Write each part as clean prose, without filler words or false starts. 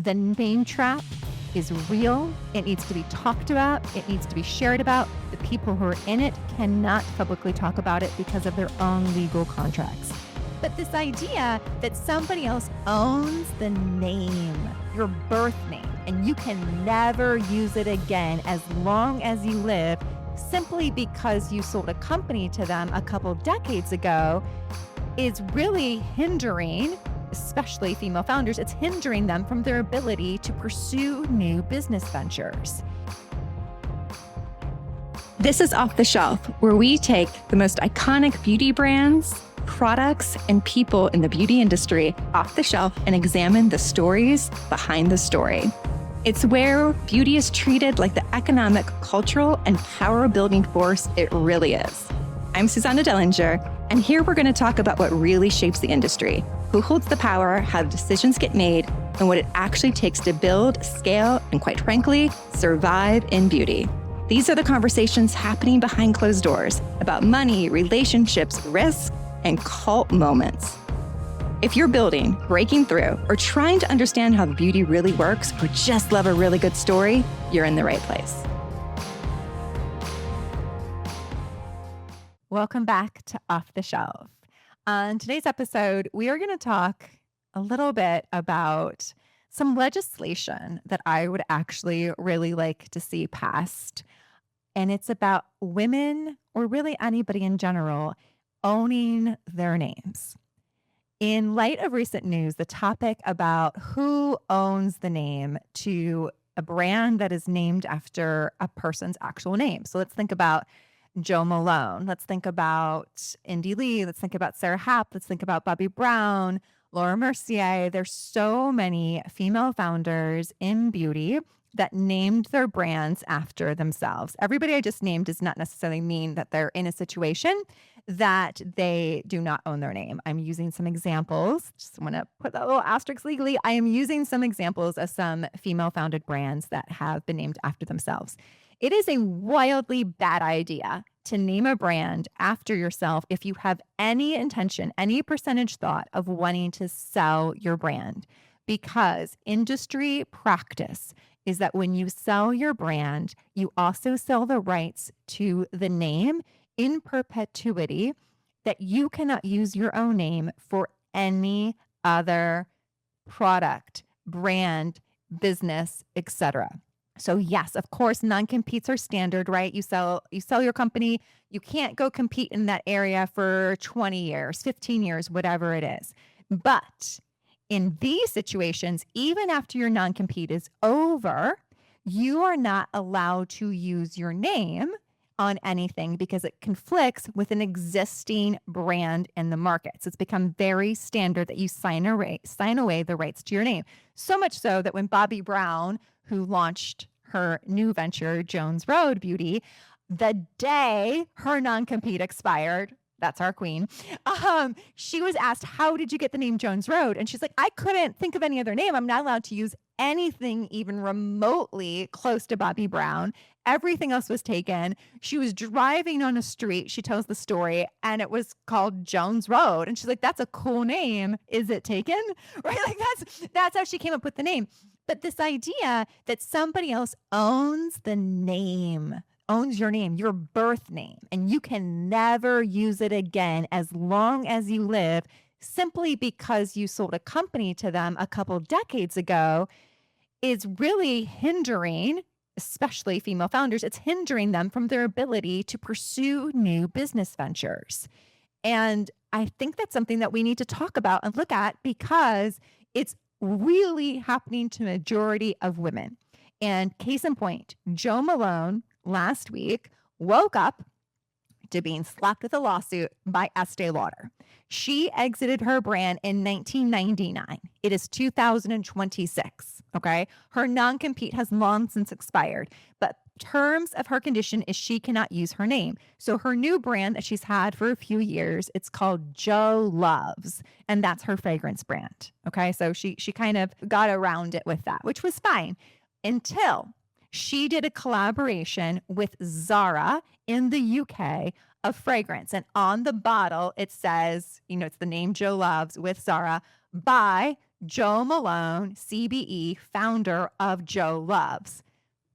The name trap is real. It needs to be talked about. It needs to be shared about. The people who are in it cannot publicly talk about it because of their own legal contracts. But this idea that somebody else owns the name, your birth name, and you can never use it again as long as you live, simply because you sold a company to them a couple decades ago, is really hindering, especially female founders, it's hindering them from their ability to pursue new business ventures. This is Off the Shelf, where we take the most iconic beauty brands, products, and people in the beauty industry off the shelf and examine the stories behind the story. It's where beauty is treated like the economic, cultural, and power-building force it really is. I'm Susannah Dellinger, and here we're going to talk about what really shapes the industry, who holds the power, how decisions get made, and what it actually takes to build, scale, and quite frankly, survive in beauty. These are the conversations happening behind closed doors about money, relationships, risk, and cult moments. If you're building, breaking through, or trying to understand how beauty really works, or just love a really good story, you're in the right place. Welcome back to Off the Shelf. On today's episode, we are going to talk a little bit about some legislation that I would actually really like to see passed. And it's about women, or really anybody in general, owning their names. In light of recent news, the topic about who owns the name to a brand that is named after a person's actual name. So let's think about Jo Malone. Let's think about Indy Lee. Let's think about Sarah Happ. Let's think about Bobbi Brown, Laura Mercier. There's so many female founders in beauty that named their brands after themselves. Everybody I just named does not necessarily mean that they're in a situation that they do not own their name. I'm using some examples. Just want to put that little asterisk legally. I am using some examples of some female founded brands that have been named after themselves. It is a wildly bad idea to name a brand after yourself if you have any intention, any percentage thought of wanting to sell your brand, because industry practice is that when you sell your brand, you also sell the rights to the name in perpetuity, that you cannot use your own name for any other product, brand, business, etc. So yes, of course, non-competes are standard, right? You sell your company, you can't go compete in that area for 20 years, 15 years, whatever it is. But in these situations, even after your non-compete is over, you are not allowed to use your name on anything because it conflicts with an existing brand in the market. So it's become very standard that you sign away the rights to your name. So much so that when Bobbi Brown, who launched her new venture, Jones Road Beauty, the day her non-compete expired, that's our queen, she was asked, how did you get the name Jones Road? And she's like, I couldn't think of any other name. I'm not allowed to use anything even remotely close to Bobbi Brown. Everything else was taken. She was driving on a street, she tells the story, and it was called Jones Road. And she's like, that's a cool name. Is it taken? Right? Like that's how she came up with the name. But this idea that somebody else owns the name, owns your name, your birth name, and you can never use it again as long as you live, simply because you sold a company to them a couple decades ago, is really hindering, especially female founders, it's hindering them from their ability to pursue new business ventures. And I think that's something that we need to talk about and look at, because it's really happening to the majority of women. And case in point, Jo Malone last week woke up to being slapped with a lawsuit by Estee Lauder. She exited her brand in 1999. It is 2026, okay? Her non-compete has long since expired, but terms of her condition is she cannot use her name. So her new brand that she's had for a few years, it's called Jo Loves, and that's her fragrance brand, okay? So she kind of got around it with that, which was fine, until she did a collaboration with Zara in the UK of fragrance. And on the bottle, it says, it's the name Jo Loves with Zara by Jo Malone, CBE, founder of Jo Loves.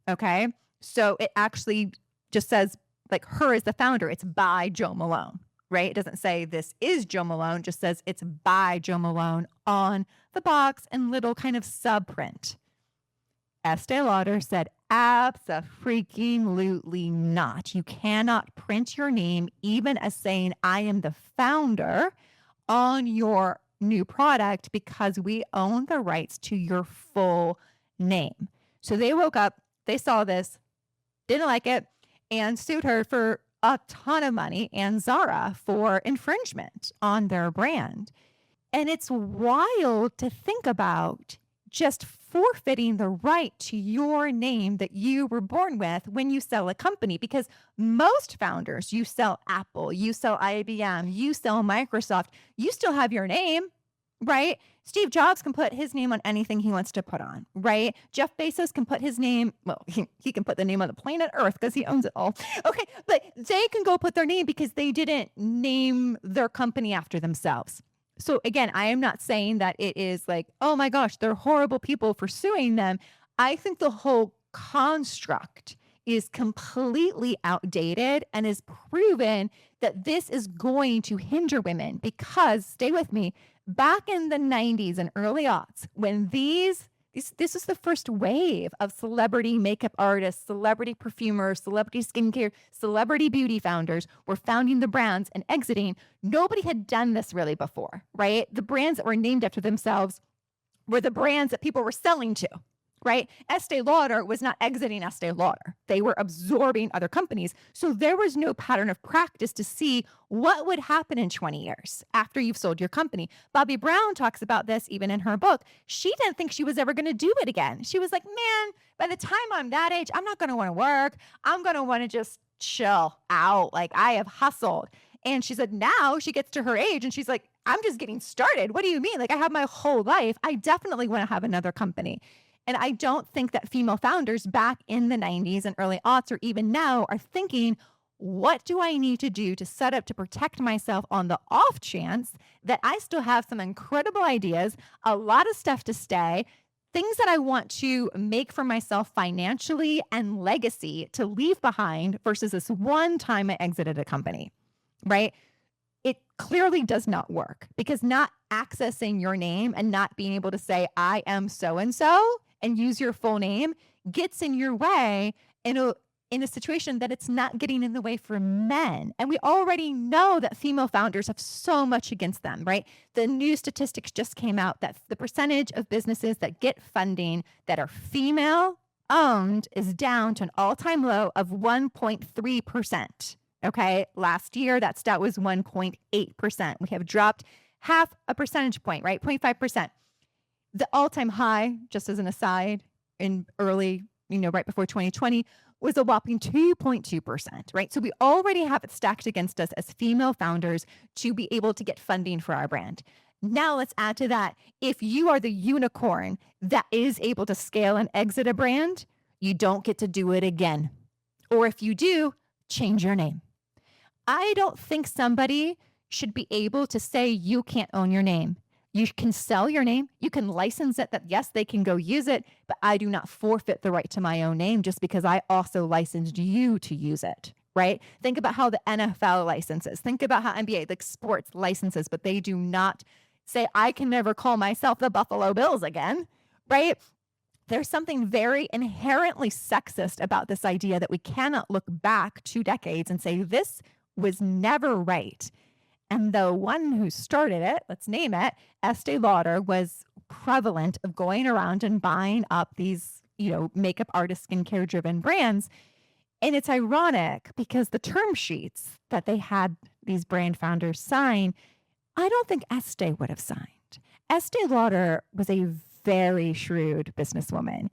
Okay. So it actually just says like her as the founder. It's by Jo Malone, right? It doesn't say this is Jo Malone, just says it's by Jo Malone on the box and little kind of subprint. Estee Lauder said, abso-freaking-lutely not. You cannot print your name, even as saying, I am the founder, on your new product because we own the rights to your full name. So they woke up, they saw this, didn't like it, and sued her for a ton of money and Zara for infringement on their brand. And it's wild to think about just forfeiting the right to your name that you were born with when you sell a company, because most founders, you sell Apple, you sell IBM, you sell Microsoft, you still have your name, right? Steve Jobs can put his name on anything he wants to put on, right? Jeff Bezos can put his name, well, he can put the name on the planet Earth because he owns it all. Okay, but they can go put their name because they didn't name their company after themselves. So again, I am not saying that it is like, oh my gosh, they're horrible people for suing them. I think the whole construct is completely outdated and is proven that this is going to hinder women because, stay with me, back in the 90s and early aughts, when this is the first wave of celebrity makeup artists, celebrity perfumers, celebrity skincare, celebrity beauty founders were founding the brands and exiting. Nobody had done this really before, right? The brands that were named after themselves were the brands that people were selling to, right? Estee Lauder was not exiting Estee Lauder. They were absorbing other companies. So there was no pattern of practice to see what would happen in 20 years after you've sold your company. Bobbi Brown talks about this even in her book. She didn't think she was ever going to do it again. She was like, man, by the time I'm that age, I'm not going to want to work. I'm going to want to just chill out. Like I have hustled. And she said now she gets to her age and she's like, I'm just getting started. What do you mean? Like I have my whole life. I definitely want to have another company. And I don't think that female founders back in the 90s and early aughts or even now are thinking, what do I need to do to set up to protect myself on the off chance that I still have some incredible ideas, a lot of stuff to stay, things that I want to make for myself financially and legacy to leave behind versus this one time I exited a company, right? It clearly does not work because not accessing your name and not being able to say, I am so-and-so and use your full name gets in your way in a situation that it's not getting in the way for men. And we already know that female founders have so much against them, right? The new statistics just came out that the percentage of businesses that get funding that are female owned is down to an all-time low of 1.3%. Okay. Last year, that stat was 1.8%. We have dropped half a percentage point, right? 0.5%. The all-time high, just as an aside, in early, right before 2020, was a whopping 2.2%, right? So we already have it stacked against us as female founders to be able to get funding for our brand. Now let's add to that. If you are the unicorn that is able to scale and exit a brand, you don't get to do it again. Or if you do, change your name. I don't think somebody should be able to say you can't own your name. You can sell your name. You can license it that, yes, they can go use it, but I do not forfeit the right to my own name just because I also licensed you to use it, right? Think about how the NFL licenses. Think about how NBA, like sports licenses, but they do not say, I can never call myself the Buffalo Bills again, right? There's something very inherently sexist about this idea that we cannot look back 2 decades and say, this was never right. And the one who started it, let's name it, Estee Lauder, was prevalent of going around and buying up these, makeup artist, skincare driven brands. And it's ironic because the term sheets that they had these brand founders sign, I don't think Estee would have signed. Estee Lauder was a very shrewd businesswoman.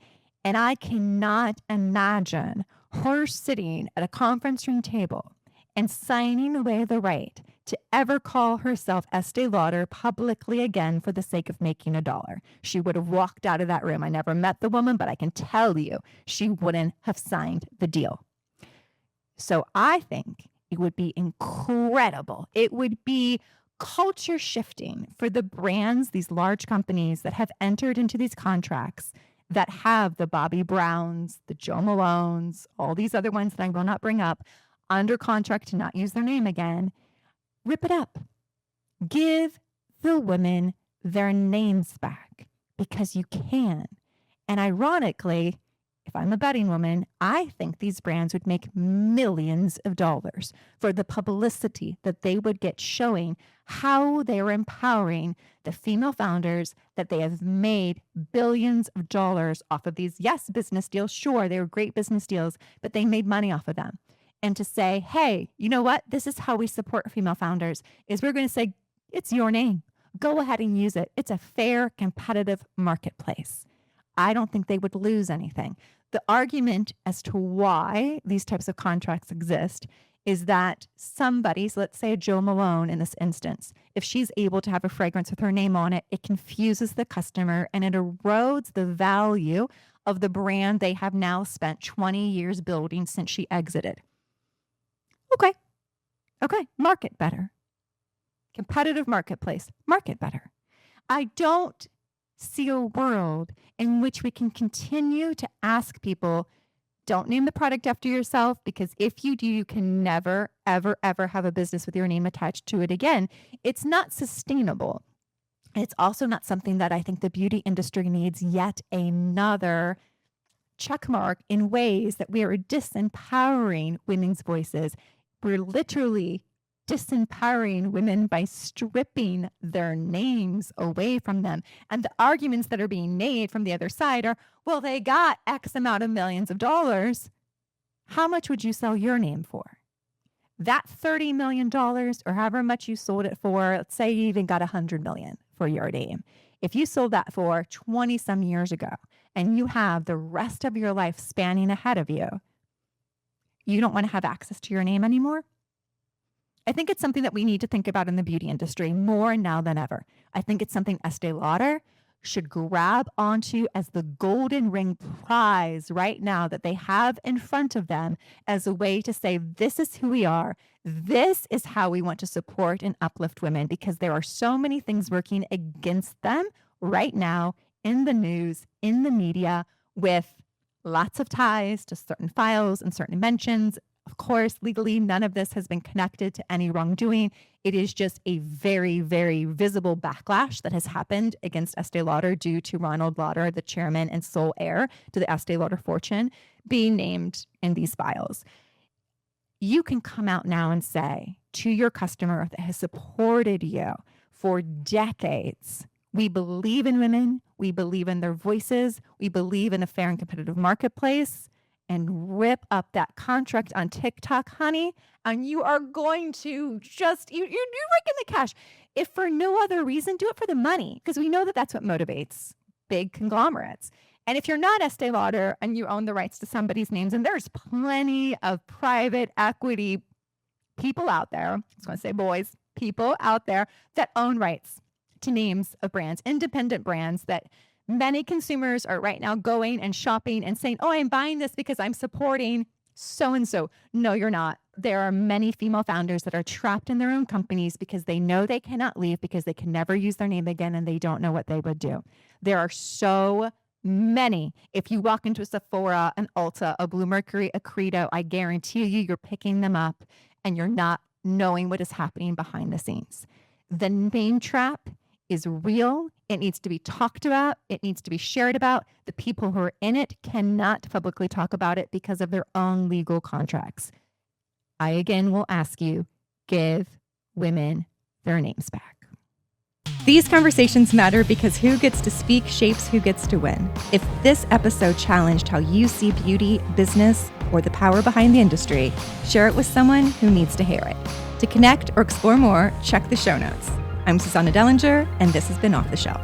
And I cannot imagine her sitting at a conference room table and signing away the right to ever call herself Estee Lauder publicly again for the sake of making $1. She would have walked out of that room. I never met the woman, but I can tell you she wouldn't have signed the deal. So I think it would be incredible. It would be culture shifting for the brands, these large companies that have entered into these contracts that have the Bobbi Browns, the Jo Malones, all these other ones that I will not bring up, under contract to not use their name again. Rip it up. Give the women their names back because you can. And ironically, if I'm a betting woman, I think these brands would make millions of dollars for the publicity that they would get showing how they are empowering the female founders, that they have made billions of dollars off of these. Yes, business deals. Sure, they were great business deals, but they made money off of them. And to say, hey, you know what? This is how we support female founders, is we're going to say, it's your name. Go ahead and use it. It's a fair, competitive marketplace. I don't think they would lose anything. The argument as to why these types of contracts exist is that somebody, so let's say a Jo Malone in this instance, if she's able to have a fragrance with her name on it, it confuses the customer and it erodes the value of the brand they have now spent 20 years building since she exited. Okay, market better. Competitive marketplace, market better. I don't see a world in which we can continue to ask people, don't name the product after yourself, because if you do, you can never, ever, ever have a business with your name attached to it again. It's not sustainable. It's also not something that I think the beauty industry needs yet another checkmark in ways that we are disempowering women's voices. We're literally disempowering women by stripping their names away from them. And the arguments that are being made from the other side are, well, they got X amount of millions of dollars. How much would you sell your name for? That $30 million or however much you sold it for, let's say you even got $100 million for your name. If you sold that for 20 some years ago and you have the rest of your life spanning ahead of you, you don't want to have access to your name anymore? I think it's something that we need to think about in the beauty industry more now than ever. I think it's something Estée Lauder should grab onto as the golden ring prize right now that they have in front of them as a way to say, this is who we are. This is how we want to support and uplift women, because there are so many things working against them right now in the news, in the media, with lots of ties to certain files and certain mentions. Of course, legally, none of this has been connected to any wrongdoing. It is just a very, very visible backlash that has happened against Estée Lauder due to Ronald Lauder, the chairman and sole heir to the Estée Lauder fortune, being named in these files. You can come out now and say to your customer that has supported you for decades, we believe in women, we believe in their voices, we believe in a fair and competitive marketplace, and rip up that contract on TikTok, honey, and you are going to just, you're raking the cash. If for no other reason, do it for the money, because we know that that's what motivates big conglomerates. And if you're not Estée Lauder and you own the rights to somebody's names, and there's plenty of private equity people out there, I was going to say boys, people out there that own rights to names of brands, independent brands that many consumers are right now going and shopping and saying, oh, I'm buying this because I'm supporting so-and-so. No, you're not. There are many female founders that are trapped in their own companies because they know they cannot leave, because they can never use their name again and they don't know what they would do. There are so many. If you walk into a Sephora, an Ulta, a Bluemercury, a Credo, I guarantee you're picking them up and you're not knowing what is happening behind the scenes. The name trap is real. It needs to be talked about. It needs to be shared about. The people who are in it cannot publicly talk about it because of their own legal contracts. I again will ask you, give women their names back. These conversations matter because who gets to speak shapes who gets to win. If this episode challenged how you see beauty, business, or the power behind the industry, share it with someone who needs to hear it. To connect or explore more, check the show notes. I'm Susannah Dellinger, and this has been Off the Shelf.